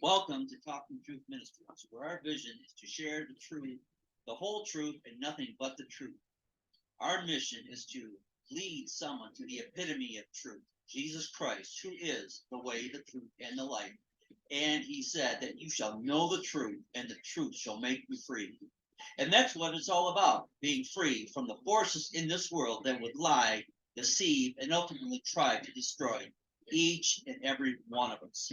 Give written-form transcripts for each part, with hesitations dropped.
Welcome to Talking Truth Ministries, where our vision is to share the truth, the whole truth, and nothing but the truth. Our mission is to lead someone to the epitome of truth, Jesus Christ, who is the way, the truth, and the life. And he said that you shall know the truth, and the truth shall make you free. And that's what it's all about, being free from the forces in this world that would lie, deceive, and ultimately try to destroy each and every one of us.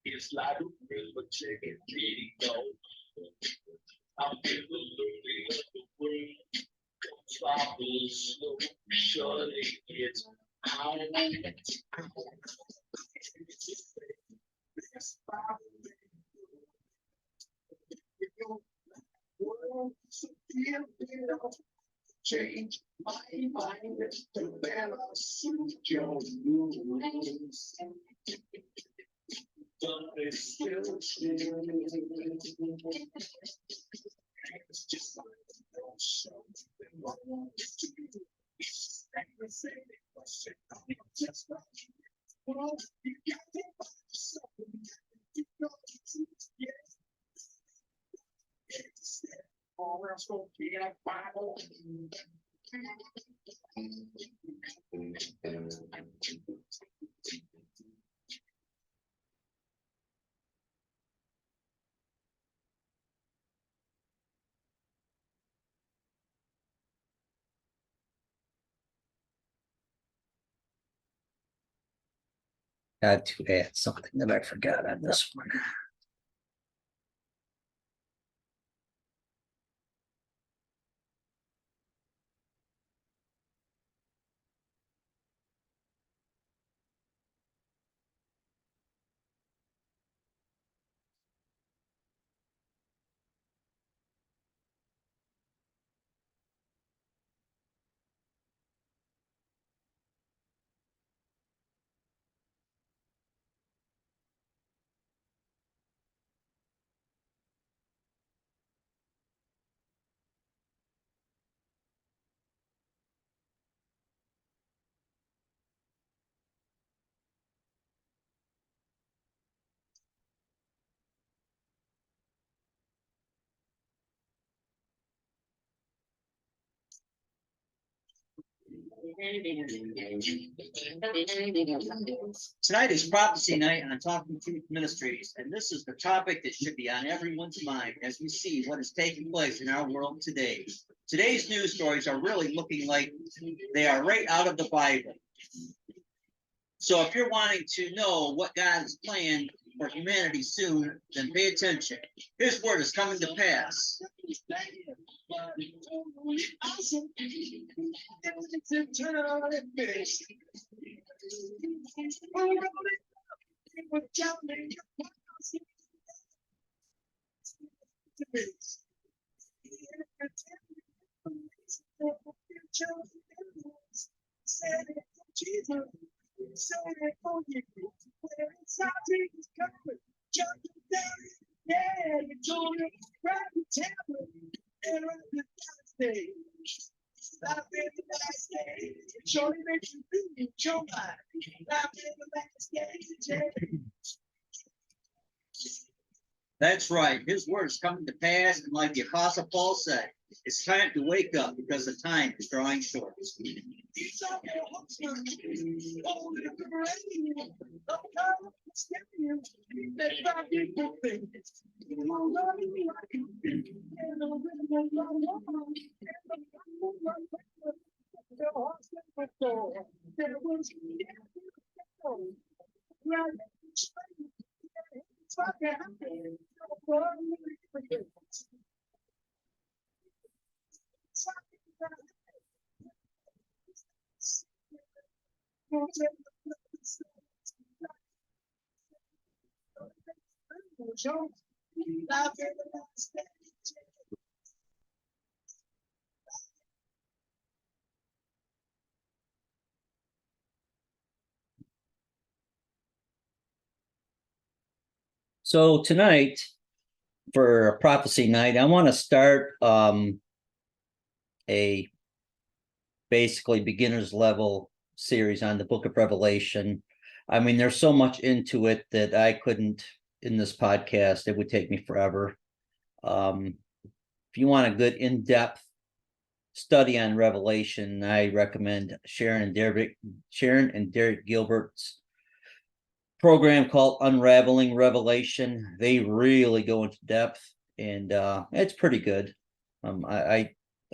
It's like a river taking me go. I'm in the looping of the world. Travel slow, surely it's out. Change my mind to balance your moves. It's just like no something wrong to you. Just like you got to find something. You know the truth, yes. Or else go get a Bible. Had to add something that I forgot on this one. Tonight is prophecy night on Talking Truth Ministries, and this is the topic that should be on everyone's mind as we see what is taking place in our world today. Today's news stories are really looking like they are right out of the Bible. So if you're wanting to know what God is planning for humanity soon, then pay attention. His word is coming to pass. That's right. His word is coming to pass, and like the Apostle Paul said, it's time to wake up because the time is drawing short. So tonight, for a prophecy night, I want to start a basically beginner's level series on the book of Revelation. I mean, there's so much into it that I couldn't, in this podcast, it would take me forever. If you want a good in-depth study on Revelation, I recommend Sharon and Derek Gilbert's program called Unraveling Revelation. They really go into depth, and it's pretty good. I'm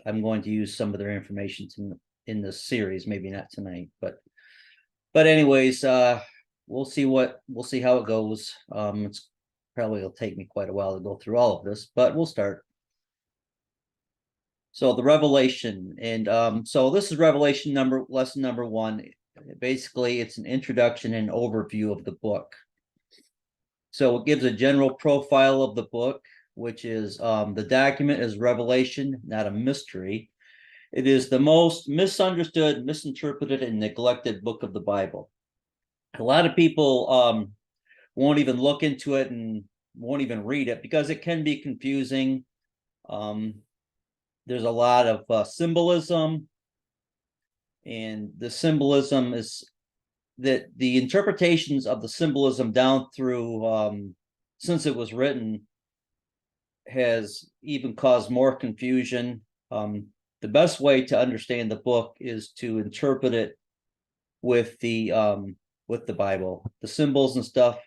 going to use some of their information in this series, maybe not tonight, but anyways, we'll see how it goes. It's probably will take me quite a while to go through all of this, but we'll start. So the Revelation, and so this is Revelation lesson number 1. Basically, it's an introduction and overview of the book. So it gives a general profile of the book, which is the document is revelation, not a mystery. It is the most misunderstood, misinterpreted, and neglected book of the Bible. A lot of people won't even look into it and won't even read it because it can be confusing. There's a lot of symbolism, and the symbolism is that the interpretations of the symbolism down through since it was written has even caused more confusion. The best way to understand the book is to interpret it with the Bible. The symbols and stuff,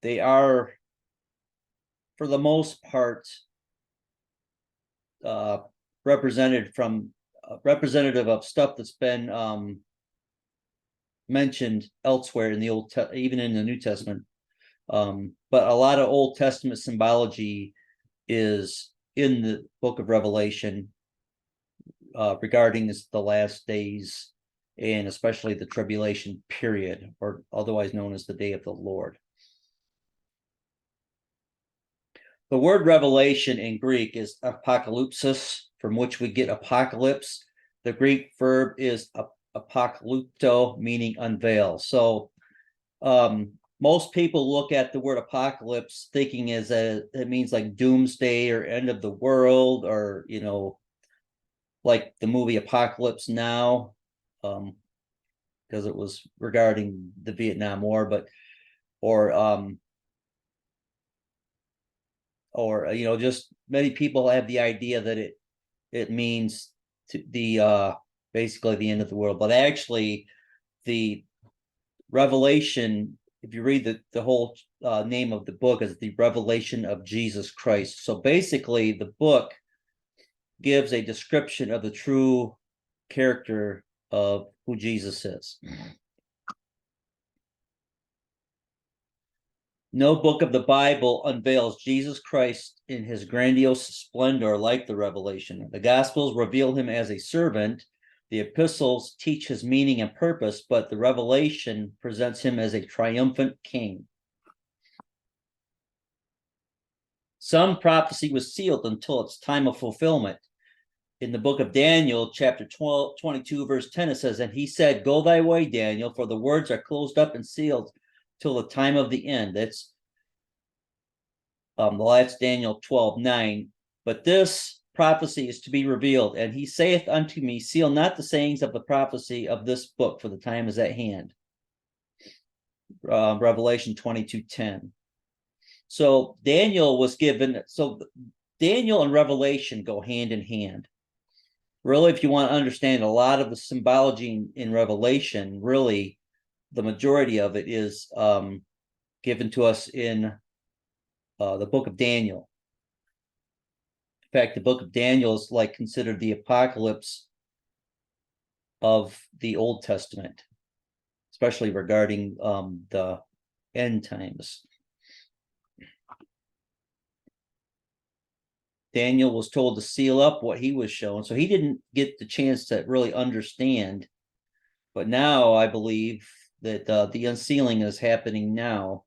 they are, for the most part, representative of stuff that's been mentioned elsewhere in the even in the New Testament. But a lot of Old Testament symbology is in the book of Revelation regarding the last days, and especially the tribulation period, or otherwise known as the day of the Lord. The word revelation in Greek is apocalypsis, from which we get apocalypse. The Greek verb is apokalypto, meaning unveil. So most people look at the word apocalypse thinking it means like doomsday or end of the world, or like the movie Apocalypse Now, because it was regarding the Vietnam War, or just many people have the idea that it means basically the end of the world. But actually, the Revelation, if you read the whole name of the book, is the Revelation of Jesus Christ. So basically, the book gives a description of the true character of who Jesus is. No book of the Bible unveils Jesus Christ in his grandiose splendor like the Revelation. The Gospels reveal him as a servant. The epistles teach his meaning and purpose, but the Revelation presents him as a triumphant king. Some prophecy was sealed until its time of fulfillment. In the book of Daniel, chapter 22, verse 10, it says, "And he said, Go thy way, Daniel, for the words are closed up and sealed till the time of the end." That's Daniel 12:9. "But this prophecy is to be revealed, and he saith unto me, Seal not the sayings of the prophecy of this book, for the time is at hand." Revelation 22:10. So Daniel was given, so Daniel and Revelation go hand in hand. Really, if you want to understand a lot of the symbology in Revelation, really, the majority of it is given to us in the book of Daniel. In fact, the book of Daniel is like considered the apocalypse of the Old Testament, especially regarding the end times. Daniel was told to seal up what he was shown, so he didn't get the chance to really understand. But now I believe that the unsealing is happening now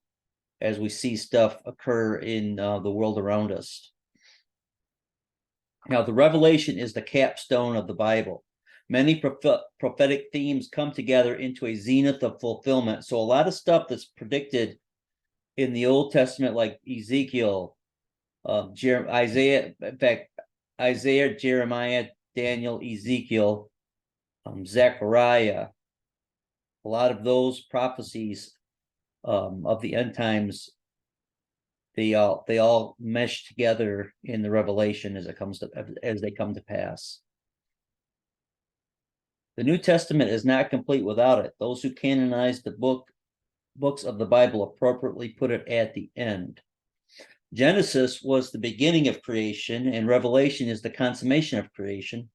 as we see stuff occur in the world around us. Now, the Revelation is the capstone of the Bible. Many prophetic themes come together into a zenith of fulfillment. So a lot of stuff that's predicted in the Old Testament, like Ezekiel, Isaiah, in fact, Isaiah, Jeremiah, Daniel, Ezekiel, Zechariah, a lot of those prophecies of the end times, they all mesh together in the Revelation as they come to pass. The New Testament is not complete without it. Those who canonize the books of the Bible appropriately put it at the end. Genesis was the beginning of creation, and Revelation is the consummation of creation.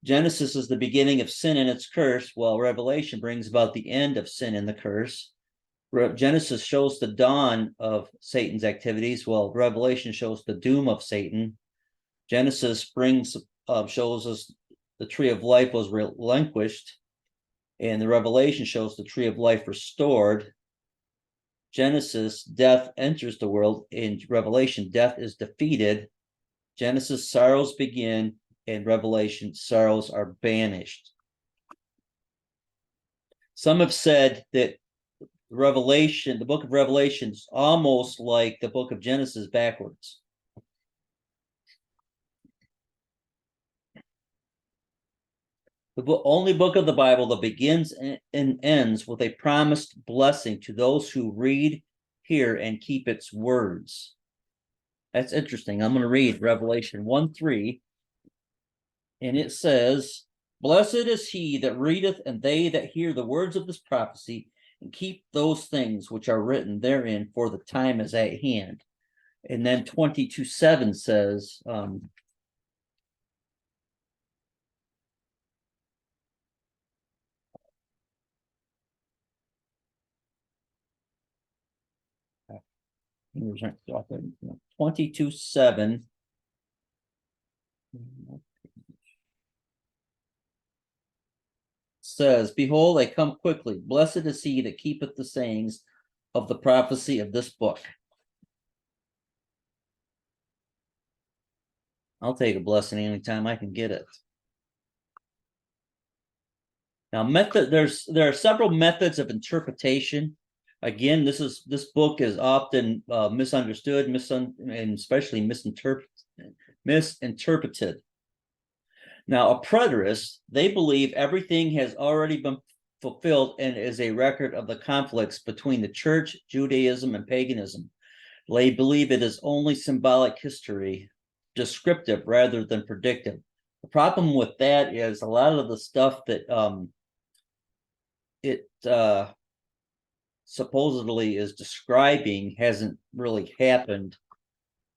Genesis is the beginning of sin and its curse, while Revelation brings about the end of sin and the curse. Genesis shows the dawn of Satan's activities, while Revelation shows the doom of Satan. Genesis shows us the tree of life was relinquished, and the Revelation shows the tree of life restored. Genesis, death enters the world. In Revelation, death is defeated. Genesis, sorrows begin. In Revelation, sorrows are banished. Some have said that Revelation, the book of Revelation, is almost like the book of Genesis backwards. The only book of the Bible that begins and ends with a promised blessing to those who read, hear, and keep its words. That's interesting. I'm going to read Revelation 1:3, and it says, "Blessed is he that readeth, and they that hear the words of this prophecy, and keep those things which are written therein, for the time is at hand." And then 22:7 says, here's 22:7 says, "Behold, I come quickly. Blessed is he that keepeth the sayings of the prophecy of this book." I'll take a blessing anytime I can get it. Now, there are several methods of interpretation. Again, this book is often misunderstood, and especially misinterpreted. Now, a preterist, they believe everything has already been fulfilled and is a record of the conflicts between the church, Judaism, and paganism. They believe it is only symbolic history, descriptive rather than predictive. The problem with that is a lot of the stuff that it supposedly is describing hasn't really happened,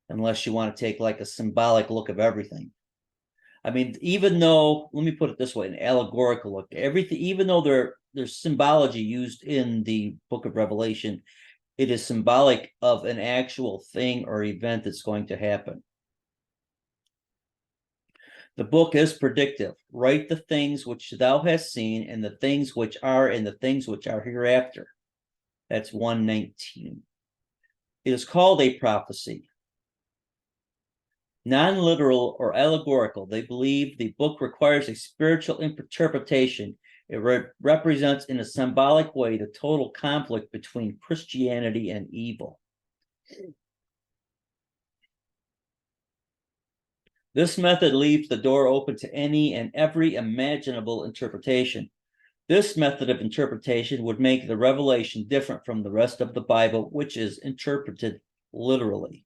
unless you want to take like a symbolic look of everything. I mean, even though, let me put it this way, an allegorical look, everything, even though there's symbology used in the book of Revelation, it is symbolic of an actual thing or event that's going to happen. The book is predictive. Write the things which thou hast seen, and the things which are, and the things which are hereafter. That's 1:19. It is called a prophecy. Non-literal or allegorical, they believe the book requires a spiritual interpretation. It represents in a symbolic way the total conflict between Christianity and evil. This method leaves the door open to any and every imaginable interpretation. This method of interpretation would make the Revelation different from the rest of the Bible, which is interpreted literally.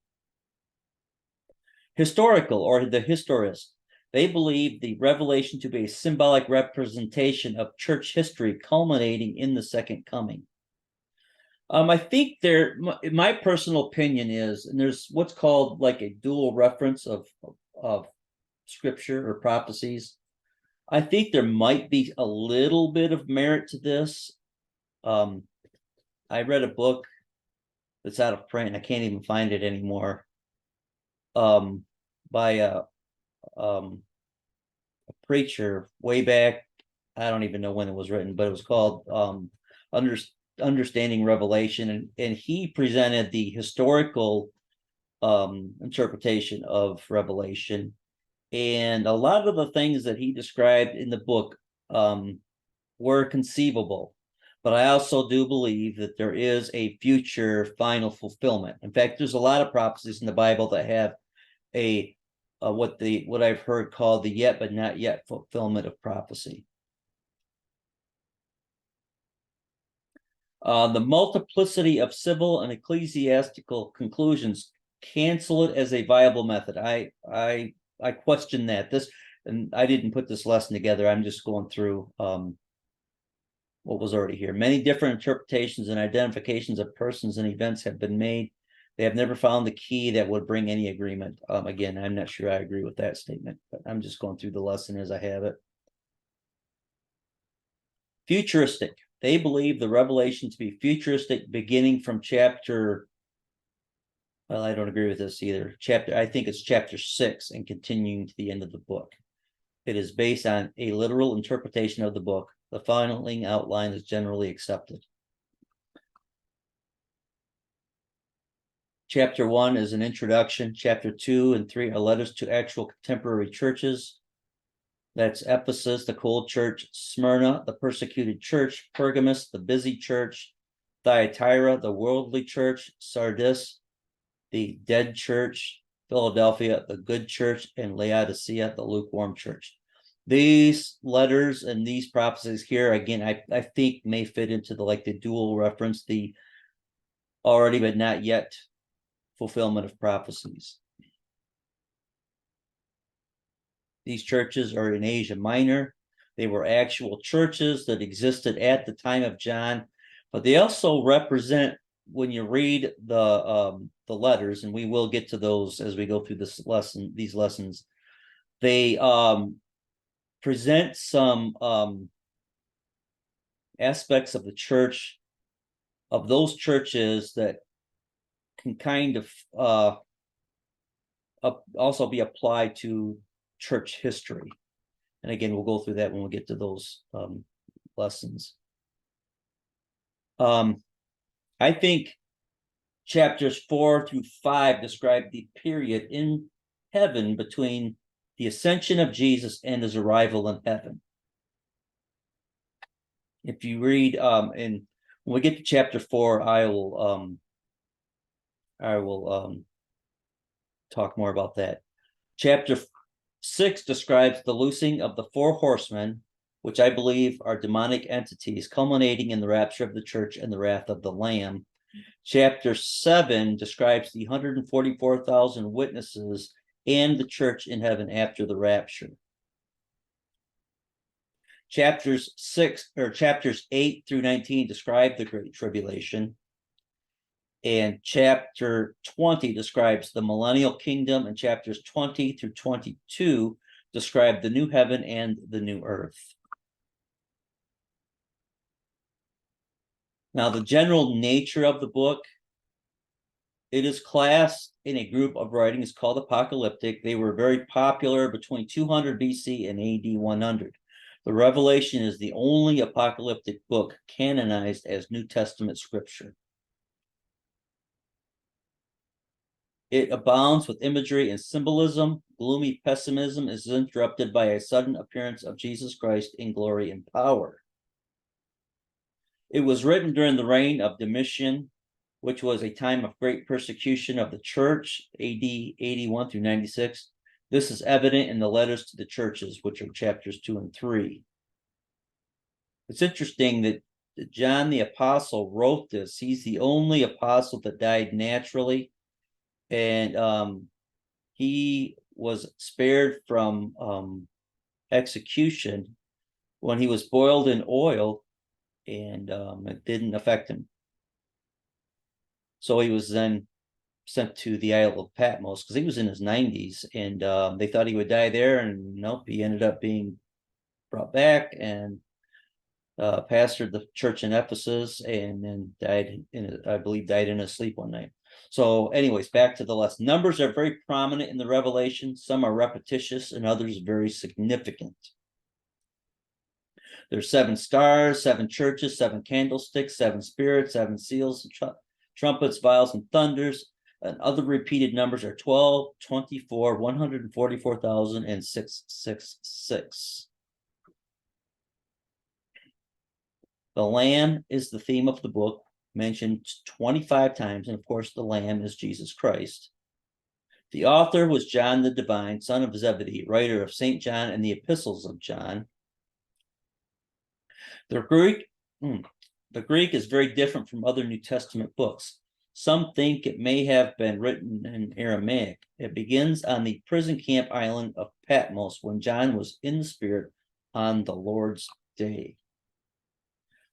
Historical, or the historist, they believe the revelation to be a symbolic representation of church history culminating in the second coming. I think my personal opinion is, and there's what's called like a dual reference of scripture or prophecies. I think there might be a little bit of merit to this. I read a book that's out of print. I can't even find it anymore. By a preacher way back. I don't even know when it was written, but it was called Understanding Revelation, and he presented the historical interpretation of Revelation, and a lot of the things that he described in the book were conceivable, but I also do believe that there is a future final fulfillment. In fact, there's a lot of prophecies in the Bible that have a what I've heard called the yet but not yet fulfillment of prophecy. The multiplicity of civil and ecclesiastical conclusions cancel it as a viable method. I question that. And I didn't put this lesson together. I'm just going through what was already here. Many different interpretations and identifications of persons and events have been made. They have never found the key that would bring any agreement. Again, I'm not sure I agree with that statement, but I'm just going through the lesson as I have it. Futuristic. They believe the revelation to be futuristic, beginning from chapter. Well, I don't agree with this either. I think it's chapter 6 and continuing to the end of the book. It is based on a literal interpretation of the book. The final outline is generally accepted. Chapter 1 is an introduction. Chapter 2 and 3 are letters to actual contemporary churches. That's Ephesus, the cold church, Smyrna, the persecuted church, Pergamos, the busy church, Thyatira, the worldly church, Sardis, the dead church, Philadelphia, the good church, and Laodicea, the lukewarm church. These letters and these prophecies here, again, I think may fit into the dual reference, the already but not yet fulfillment of prophecies. These churches are in Asia Minor. They were actual churches that existed at the time of John, but they also represent, when you read the letters, and we will get to those as we go through these lessons, they present some aspects of the church, of those churches, that can kind of also be applied to church history. And again, we'll go through that when we get to those lessons. I think chapters 4 through 5 describe the period in heaven between the ascension of Jesus and his arrival in heaven. If you read, and when we get to chapter 4, I will talk more about that. Chapter 6 describes the loosing of the 4 horsemen, which I believe are demonic entities, culminating in the rapture of the church and the wrath of the Lamb. Chapter 7 describes the 144,000 witnesses and the church in heaven after the rapture. Chapters 8 through 19 describe the Great Tribulation. And chapter 20 describes the millennial kingdom, and chapters 20 through 22 describe the new heaven and the new earth. Now, the general nature of the book, it is classed in a group of writings called apocalyptic. They were very popular between 200 BC and AD 100. The Revelation is the only apocalyptic book canonized as New Testament scripture. It abounds with imagery and symbolism. Gloomy pessimism is interrupted by a sudden appearance of Jesus Christ in glory and power. It was written during the reign of Domitian, which was a time of great persecution of the church, AD 81 through 96. This is evident in the letters to the churches, which are chapters 2 and 3. It's interesting that John the Apostle wrote this. He's the only apostle that died naturally. And he was spared from execution when he was boiled in oil, and it didn't affect him. So he was then sent to the Isle of Patmos because he was in his 90s, and they thought he would die there, and nope, he ended up being brought back and pastored the church in Ephesus, and then died I believe died in his sleep one night. So anyways, back to the lesson. Numbers are very prominent in the Revelation. Some are repetitious and others very significant. There's 7 stars, 7 churches, 7 candlesticks, 7 spirits, 7 seals, trumpets, vials, and thunders. And other repeated numbers are 12, 24, 144,000, and 666. The Lamb is the theme of the book, mentioned 25 times, and of course the Lamb is Jesus Christ. The author was John the Divine, son of Zebedee, writer of St. John and the epistles of John. The Greek is very different from other New Testament books. Some think it may have been written in Aramaic. It begins on the prison camp island of Patmos when John was in the Spirit on the Lord's day.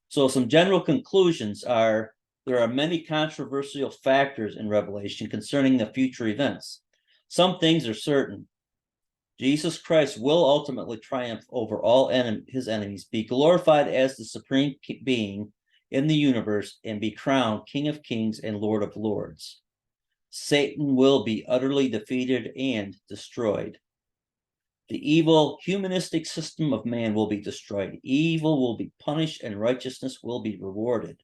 So some general conclusions are: there are many controversial factors in Revelation concerning the future events. Some things are certain. Jesus Christ will ultimately triumph over all his enemies, be glorified as the supreme being in the universe, and be crowned King of Kings and Lord of Lords. Satan will be utterly defeated and destroyed. The evil humanistic system of man will be destroyed. Evil will be punished and righteousness will be rewarded.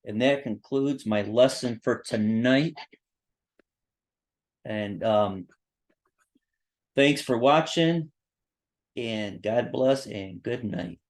And that concludes my lesson for tonight. And thanks for watching, and God bless and good night.